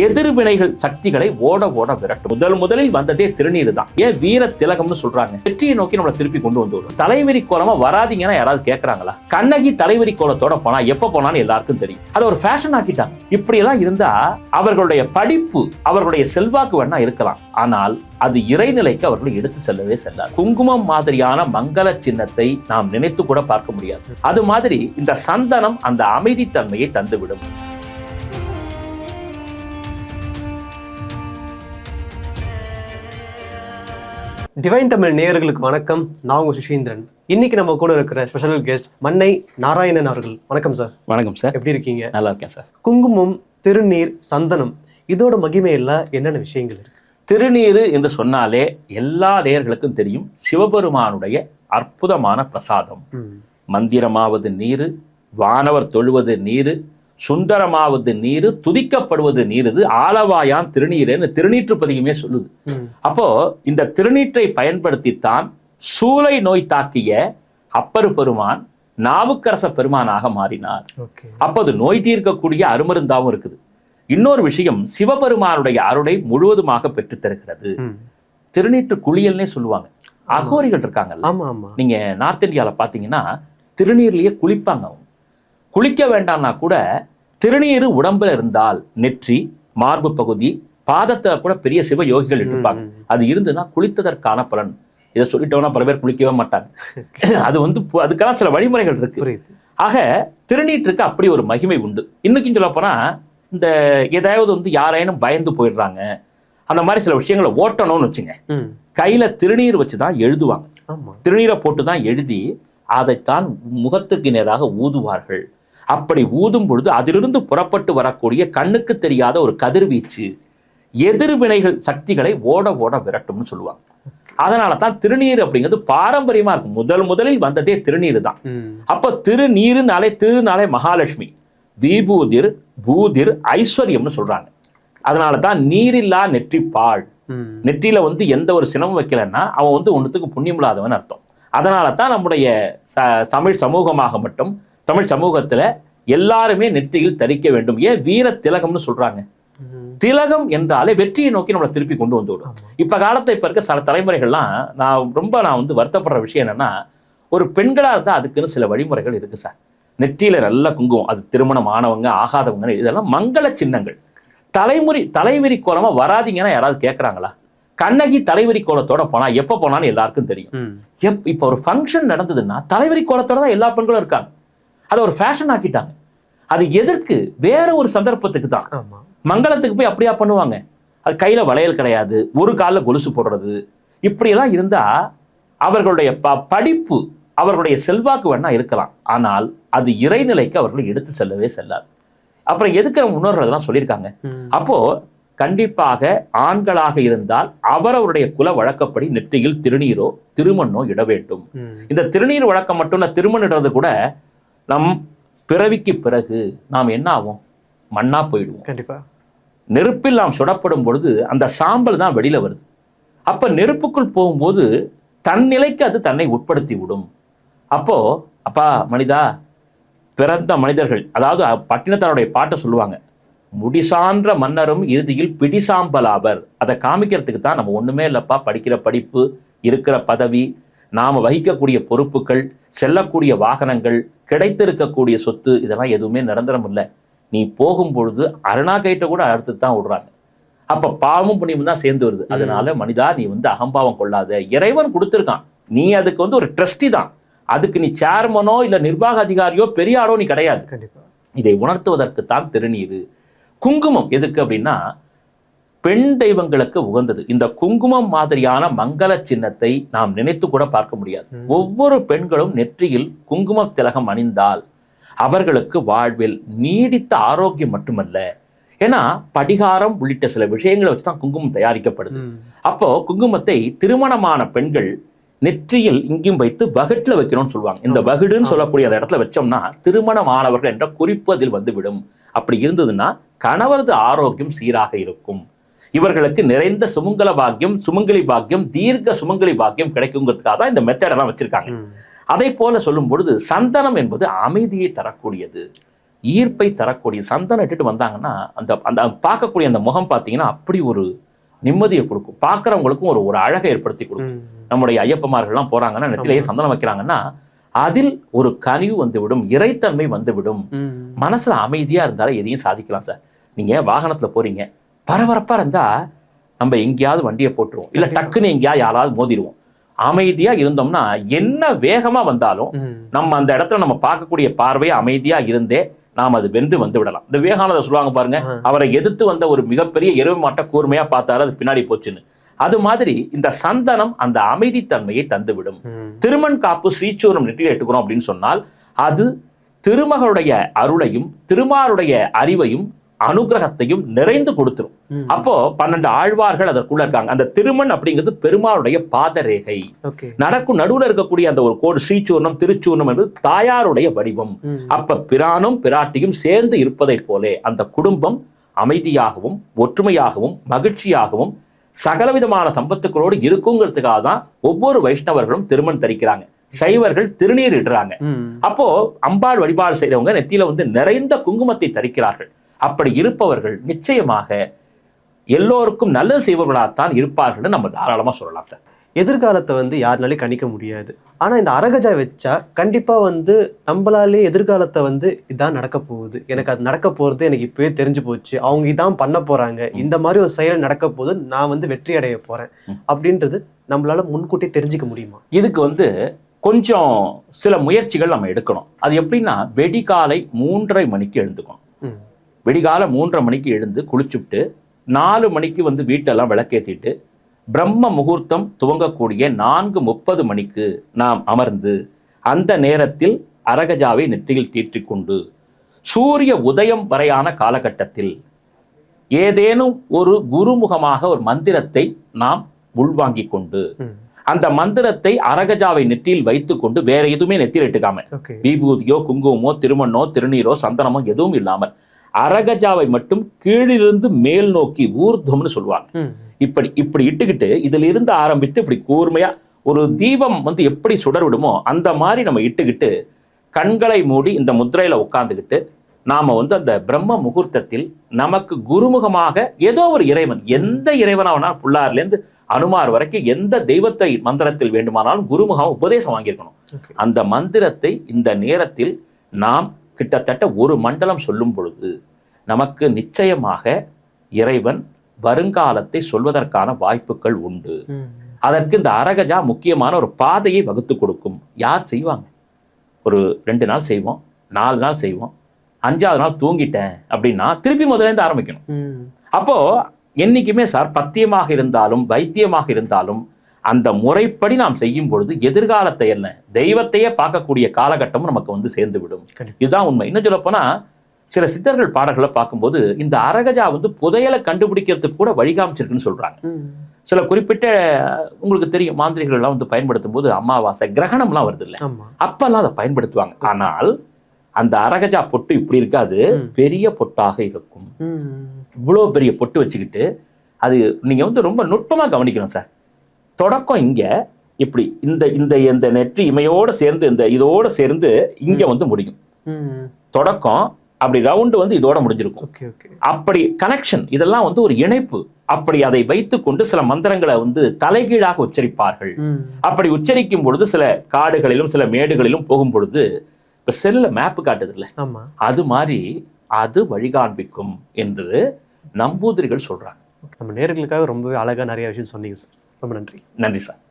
எதிர்வினைகள் சக்திகளை ஓட ஓட விரட்டும். முதலில் வந்ததே திருநீர் தான். ஏன் வீர திலகம்னு சொல்றாங்க? வெற்றியை நோக்கி நம்மளை திருப்பி கொண்டு வந்துடும். தலைவரி கோலமா வராதிங்கன்னா யாராவது கேட்கறாங்களா? கண்ணகி தலைவரி கோலத்தோட போனா எப்ப போனான்னு எல்லாருக்கும் தெரியும். அதை ஒரு ஃபேஷன் ஆக்கிட்டாங்க. இப்படி எல்லாம் இருந்தா அவர்களுடைய படிப்பு, அவர்களுடைய செல்வாக்கு வேணா இருக்கலாம், ஆனால் அது இறைநிலைக்கு அவர்கள் எடுத்து செல்லவே செல்லாது. குங்குமம் மாதிரியான மங்கள சின்னத்தை நாம் நினைத்து கூட பார்க்க முடியாது. அது மாதிரி இந்த சந்தனம் அந்த அமைதித்தன்மையை தந்துவிடும். டிவைன் தமிழ் நேயர்களுக்கு வணக்கம். நான் உங்க சுஷீந்திரன். இன்னைக்கு நம்ம கூட இருக்கிற ஸ்பெஷல் கெஸ்ட் மன்னை நாராயணன் அவர்கள். வணக்கம் சார். வணக்கம் சார். எப்படி இருக்கீங்க? நல்லா இருக்கேன் சார். குங்குமம், திருநீர், சந்தனம் இதோட மகிமையில என்னென்ன விஷயங்கள் இருக்கு? திருநீர் என்று சொன்னாலே எல்லா நேயர்களுக்கும் தெரியும், சிவபெருமானுடைய அற்புதமான பிரசாதம். மந்திரமாவது நீரு, வானவர் தொழுவது நீரு, சுந்தரமாவது நீரு, துதிக்கப்படுவது நீர். இது ஆலவாயான் திருநீர்னு திருநீற்றுப்பதியுமே சொல்லுது. அப்போ இந்த திருநீற்றை பயன்படுத்தித்தான் சூளை நோய் தாக்கிய அப்பரு பெருமான் நாவுக்கரச பெருமானாக மாறினார். அப்போது நோய் தீர்க்கக்கூடிய அருமருந்தாவும் இருக்குது. இன்னொரு விஷயம், சிவபெருமானுடைய அருளை முழுவதுமாக பெற்றுத் தருகிறது. திருநீற்று குளியல்னே சொல்லுவாங்க. அகோரிகள் இருக்காங்கல்ல, நீங்க நார்த் இந்தியால பாத்தீங்கன்னா திருநீர்லயே குளிப்பாங்க. அவங்க குளிக்க வேண்டாம்னா கூட திருநீர் உடம்புல இருந்தால் நெற்றி, மார்பு பகுதி, பாதத்தை கூட பெரிய சிவ யோகிகள் இருப்பாங்க. அது இருந்துன்னா குளித்ததற்கான பலன். இதை சொல்லிட்டோம்னா பல பேர் குளிக்கவே மாட்டாங்க. அது அதுக்கெல்லாம் சில வழிமுறைகள் இருக்கு. ஆக திருநீற்றுக்கு அப்படி ஒரு மகிமை உண்டு. இன்னைக்கும் சொல்ல போனா, இந்த ஏதாவது யாரேனும் பயந்து போயிடுறாங்க, அந்த மாதிரி சில விஷயங்களை ஓட்டணும்னு வச்சுங்க, கையில திருநீர் வச்சுதான் எழுதுவாங்க. திருநீரை போட்டுதான் எழுதி அதைத்தான் முகத்துக்கு நேராக ஊதுவார்கள். அப்படி ஊதும் பொழுது அதிலிருந்து புறப்பட்டு வரக்கூடிய கண்ணுக்கு தெரியாத ஒரு கதிர்வீச்சு எதிர்வினைகள் சக்திகளை ஓட ஓட விரட்டும்னு சொல்லுவாங்க. அதனால தான் திருநீர் அப்படிங்கிறது பாரம்பரியமா இருக்கும். முதலில் வந்ததே திருநீர் தான். அப்ப திருநாளே மகாலட்சுமி, விபூதிர், பூதிர், ஐஸ்வர்யம்னு சொல்றாங்க. அதனால தான் நீரில்லா நெற்றி பாழ். நெற்றியில எந்த ஒரு சினமும் வைக்கலன்னா அவன் ஒன்றுத்துக்கு புண்ணியம் இல்லாதவன் அர்த்தம். அதனால தான் நம்முடைய தமிழ் சமூகமாக மட்டும், தமிழ் சமூகத்துல எல்லாருமே நெற்றியில் தரிக்க வேண்டும். ஏன் வீர திலகம்னு சொல்றாங்க? திலகம் என்றாலே வெற்றியை நோக்கி நம்மளை திருப்பி கொண்டு வந்துவிடும். இப்ப இருக்க சில தலைமுறைகள்லாம் நான் வருத்தப்படுற விஷயம் என்னன்னா, ஒரு பெண்களா இருந்தா அதுக்குன்னு சில வழிமுறைகள் இருக்கு சார். நெற்றியில நல்ல குங்குமம், அது திருமணம் ஆனவங்க ஆகாதவங்க, இதெல்லாம் மங்கள சின்னங்கள். தலைவிரி கோலமா வராதிங்கன்னா யாராவது கேட்கறாங்களா? கண்ணகி தலைவரி கோலத்தோட போனா எப்ப போனான்னு எல்லாருக்கும் தெரியும். இப்ப ஒரு ஃபங்க்ஷன் நடந்ததுன்னா தலைவரி கோலத்தோட தான் எல்லா பெண்களும் இருக்காங்க. அதை ஒரு ஃபேஷன் ஆக்கிட்டாங்க. அது எதற்கு? வேற ஒரு சந்தர்ப்பத்துக்கு தான். மங்களத்துக்கு போய் அப்படியா பண்ணுவாங்க? அது கையில வளையல் கிடையாது, ஒரு காலில் கொலுசு போடுறது, இப்படியெல்லாம் இருந்தா அவர்களுடைய படிப்பு, அவர்களுடைய செல்வாக்கு வேணா இருக்கலாம், ஆனால் அது இறைநிலைக்கு அவர்கள் எடுத்து செல்லவே செல்லாது. அப்புறம் எதுக்கு நம்ம முன்னோர்கள் சொல்லியிருக்காங்க? அப்போ கண்டிப்பாக ஆண்களாக இருந்தால் அவரவருடைய குல வழக்கப்படி நெற்றியில் திருநீரோ திருமண்ணோ இட வேண்டும். இந்த திருநீர் வழக்கம் மட்டும் இல்ல, திருமணிடுறது கூட நம் பிறவிக்கு பிறகு நாம் என்ன ஆகும்? மண்ணா போயிடுவோம். கண்டிப்பா நெருப்பில் நாம் சுடப்படும் பொழுது அந்த சாம்பல் தான் வெளியில வருது. அப்ப நெருப்புக்குள் போகும்போது தன் நிலைக்கு அது தன்னை உட்படுத்தி விடும். அப்பா மனிதா, பிறந்த மனிதர்கள், அதாவது பட்டினத்தாருடைய பாட்டை சொல்லுவாங்க, முடிசான்ற மன்னரும் இறுதியில் பிடிசாம்பலாவர். அதை காமிக்கிறதுக்கு தான் நம்ம ஒண்ணுமே இல்லப்பா, படிக்கிற படிப்பு, இருக்கிற பதவி, நாம வகிக்கக்கூடிய பொறுப்புகள், செல்லக்கூடிய வாகனங்கள், கிடைத்திருக்கக்கூடிய சொத்து, இதெல்லாம் எதுவுமே நிரந்தரம் இல்லை. நீ போகும் பொழுது அருணா கைட்ட கூட அடுத்து தான் விடுறாங்க. அப்ப பாவமும் புண்ணியமும் தான் சேர்ந்து வருது. அதனால மனிதா, நீ அகம்பாவம் கொள்ளாத. இறைவன் கொடுத்துருக்கான், நீ அதுக்கு ஒரு ட்ரஸ்டி தான். அதுக்கு நீ சேர்மனோ இல்ல நிர்வாக அதிகாரியோ பெரிய ஆளோ நீ கிடையாது. இதை உணர்த்துவதற்கு தான் திருநீரு. குங்குமம் எதுக்கு அப்படின்னா, பெண் தெய்வங்களுக்கு உகந்தது. இந்த குங்குமம் மாதிரியான மங்கள சின்னத்தை நாம் நினைத்து கூட பார்க்க முடியாது. ஒவ்வொரு பெண்களும் நெற்றியில் குங்கும திலகம் அணிந்தால் அவர்களுக்கு வாழ்வில் நீடித்த ஆரோக்கியம் மட்டுமல்ல, ஏன்னா படிகாரம் உள்ளிட்ட சில விஷயங்களை வச்சுதான் குங்குமம் தயாரிக்கப்படுது. அப்போ குங்குமத்தை திருமணமான பெண்கள் நெற்றியில் இங்கேயும் வைத்து வகுட்டுல வைக்கணும்னு சொல்லுவாங்க. இந்த வகுடுன்னு சொல்லக்கூடிய அந்த இடத்துல வச்சோம்னா திருமணமானவர்கள் என்ற குறிப்பு அதில் வந்துவிடும். அப்படி இருந்ததுன்னா கணவரது ஆரோக்கியம் சீராக இருக்கும். இவர்களுக்கு நிறைந்த சுமங்கலி பாக்கியம், தீர்க்க சுமங்கலி பாக்கியம் கிடைக்குங்கிறதுக்காக தான் இந்த மெத்தடெல்லாம் வச்சிருக்காங்க. அதை போல சொல்லும் பொழுது சந்தனம் என்பது அமைதியை தரக்கூடியது. ஈர்ப்பை தரக்கூடிய சந்தனம் இட்டுட்டு வந்தாங்கன்னா அந்த அந்த பார்க்கக்கூடிய அந்த முகம் பார்த்தீங்கன்னா அப்படி ஒரு நிம்மதியை கொடுக்கும். பார்க்குறவங்களுக்கும் ஒரு ஒரு அழகை ஏற்படுத்தி கொடுக்கும். நம்முடைய ஐயப்பமார்கள்லாம் போறாங்கன்னா நெத்திலேயே சந்தனம் வைக்கிறாங்கன்னா அதில் ஒரு கனிவு வந்துவிடும், இறைத்தன்மை வந்துவிடும். மனசுல அமைதியா இருந்தாலும் எதையும் சாதிக்கலாம் சார். நீங்க வாகனத்துல போறீங்க, பரபரப்பா இருந்தா நம்ம எங்கேயாவது வண்டியை போட்டுருவோம், இல்ல டக்குன்னு எங்கேயாவது யாராவது மோதிடுவோம். அமைதியா இருந்தோம்னா என்ன வேகமா வந்தாலும் நம்ம அந்த இடத்துல நம்ம பார்க்கக்கூடிய பார்வையை அமைதியா இருந்தே நாம் அது வென்று வந்து விடலாம். இந்த விவேகானந்தர் சொல்லுவாங்க பாருங்க, அவரை எதிர்த்து வந்த ஒரு மிகப்பெரிய எருமை மாட்டை கூர்மையா பார்த்தாரு, அது பின்னாடி போச்சுன்னு. அது மாதிரி இந்த சந்தனம் அந்த அமைதித்தன்மையை தந்துவிடும். திருமண் காப்பு ஸ்ரீசூர்ணம் நெற்றியில் இட்டுக்கிறோம் அப்படின்னு சொன்னால் அது திருமகளுடைய அருளையும் திருமாருடைய அறிவையும் அனுகிரகத்தையும் நிறைந்து கொடுத்துரும். அப்போ 12 ஆழ்வார்கள் அதற்குள்ள இருக்காங்க. அந்த திருமண் அப்படிங்கிறது பெருமாளுடைய பாதரேகை. நடக்கும் நடுவுல இருக்கக்கூடிய அந்த ஒரு கோடு ஸ்ரீசூர்ணம் திருச்சூர்ணம் என்பது தாயாருடைய வடிவம். அப்ப பிரானும் பிராட்டியும் சேர்ந்து இருப்பதை போலே அந்த குடும்பம் அமைதியாகவும் ஒற்றுமையாகவும் மகிழ்ச்சியாகவும் சகலவிதமான சம்பத்துக்களோடு இருக்குங்கிறதுக்காக தான் ஒவ்வொரு வைஷ்ணவர்களும் திருமண் தரிக்கிறாங்க, சைவர்கள் திருநீர் இடுறாங்க. அப்போ அம்பாள் வழிபாடு செய்யறவங்க நெத்தியில வந்து நிறைந்த குங்குமத்தை தரிக்கிறார்கள். அப்படி இருப்பவர்கள் நிச்சயமாக எல்லோருக்கும் நல்லது செய்வர்களாகத்தான் இருப்பார்கள் நம்ம தாராளமா சொல்லலாம் சார். எதிர்காலத்தை வந்து யாருனாலையும் கணிக்க முடியாது. ஆனா இந்த அரகஜா வச்சா கண்டிப்பா வந்து நம்மளாலே எதிர்காலத்தை வந்து இதான் நடக்க போகுது, எனக்கு அது நடக்க போறது எனக்கு இப்பவே தெரிஞ்சு போச்சு, அவங்க இதான் பண்ண போறாங்க, இந்த மாதிரி ஒரு செயல் நடக்க போது நான் வந்து வெற்றி அடைய போறேன் அப்படின்றது நம்மளால முன்கூட்டி தெரிஞ்சுக்க முடியுமா? இதுக்கு வந்து கொஞ்சம் சில முயற்சிகள் நம்ம எடுக்கணும். அது எப்படின்னா வெடிகாலை 3:30 மணிக்கு எழுந்துக்கணும். வெடிகால 3:30 மணிக்கு எழுந்து குளிச்சுட்டு 4 மணிக்கு வந்து வீட்டெல்லாம் விளக்கேற்றிட்டு பிரம்ம முகூர்த்தம் துவங்கக்கூடிய 4:30 மணிக்கு நாம் அமர்ந்து அந்த நேரத்தில் அரகஜாவை நெற்றியில் தீற்றிக்கொண்டு சூரிய உதயம் வரையான காலகட்டத்தில் ஏதேனும் ஒரு குருமுகமாக ஒரு மந்திரத்தை நாம் உள்வாங்கிக் கொண்டு அந்த மந்திரத்தை அரகஜாவை நெற்றியில் வைத்துக் கொண்டு வேற எதுவுமே நெத்தியில் இட்டுக்காம, விபூதியோ குங்குமமோ திருமண்ணோ திருநீரோ சந்தனமோ எதுவும் இல்லாமல் அரகஜாவை மட்டும் கீழிருந்து மேல் நோக்கி ஊர்துவம்னு சொல்லுவாங்க. இப்படி இப்படி இட்டுக்கிட்டு இதுல இருந்து ஆரம்பித்து இப்படி கூர்மையா ஒரு தீபம் வந்து எப்படி சுடர் விடுமோ அந்த மாதிரி நம்ம இட்டுக்கிட்டு கண்களை மூடி இந்த முத்திரையில உட்கார்ந்துக்கிட்டு நாம வந்து அந்த பிரம்ம முகூர்த்தத்தில் நமக்கு குருமுகமாக ஏதோ ஒரு இறைவன், எந்த இறைவனாவனா புள்ளார்லேருந்து அனுமார் வரைக்கும் எந்த தெய்வத்தை மந்திரத்தில் வேண்டுமானாலும் குருமுகம் உபதேசம் வாங்கியிருக்கணும். அந்த மந்திரத்தை இந்த நேரத்தில் நாம் கிட்டத்தட்ட ஒரு மண்டலம் சொல்லும் பொழுது நமக்கு நிச்சயமாக இறைவன் வருங்காலத்தை சொல்வதற்கான வாய்ப்புகள் உண்டு. அதற்கு இந்த அரகஜா முக்கியமான ஒரு பாதையை வகுத்து கொடுக்கும். யார் செய்வாங்க? ஒரு 2 நாள் செய்வோம், 4 நாள் செய்வோம், 5ஆவது நாள் தூங்கிட்டேன் அப்படின்னா திருப்பி முதலேருந்து ஆரம்பிக்கணும். அப்போ என்னைக்குமே சார் பத்தியமாக இருந்தாலும் வைத்தியமாக இருந்தாலும் அந்த முறைப்படி நாம் செய்யும் பொழுது எதிர்காலத்தை என்ன தெய்வத்தையே பார்க்கக்கூடிய காலகட்டமும் நமக்கு வந்து சேர்ந்து விடும். இதுதான் உண்மை. இன்னும் சொல்ல போனா சில சித்தர்கள் பாடல்களை பார்க்கும்போது இந்த அரகஜா வந்து புதையலை கண்டுபிடிக்கிறதுக்கு கூட வழிகாமிச்சிருக்குன்னு சொல்றாங்க. சில குறிப்பிட்ட உங்களுக்கு தெரியும் மாந்திரிகள் எல்லாம் வந்து பயன்படுத்தும் போது அமாவாசை கிரகணம்லாம் வருது இல்லை, அப்பெல்லாம் அதை பயன்படுத்துவாங்க. ஆனால் அந்த அரகஜா பொட்டு இப்படி இருக்காது, பெரிய பொட்டாக இருக்கும். இவ்வளோ பெரிய பொட்டு வச்சுக்கிட்டு அது நீங்க வந்து ரொம்ப நுட்பமா கவனிக்கணும் சார். தொடக்கம் இங்க இப்படி இந்த இந்த இந்த நெற்றி இமையோட சேர்ந்து இந்த இதோட சேர்ந்து இங்க வந்து முடியும். தொடக்கம் அப்படி ரவுண்டு வந்து இதோட முடிஞ்சிருக்கும். அப்படி கனெக்ஷன் இதெல்லாம் வந்து ஒரு இணைப்பு. அப்படி அதை வைத்துக் கொண்டு சில மந்திரங்களை வந்து தலைகீழாக உச்சரிப்பார்கள். அப்படி உச்சரிக்கும் பொழுது சில காடுகளிலும் சில மேடுகளிலும் போகும் பொழுது இப்ப செல்ல மேப்பு காட்டுது இல்லை, அது மாதிரி அது வழிகாண்பிக்கும் என்று நம்பூதிரிகள் சொல்றாங்க. நம்ம நேயர்களுக்காக ரொம்பவே அழகா நிறைய விஷயம் சொன்னீங்க சார். ரொம்ப நன்றி. நன்றி சார்.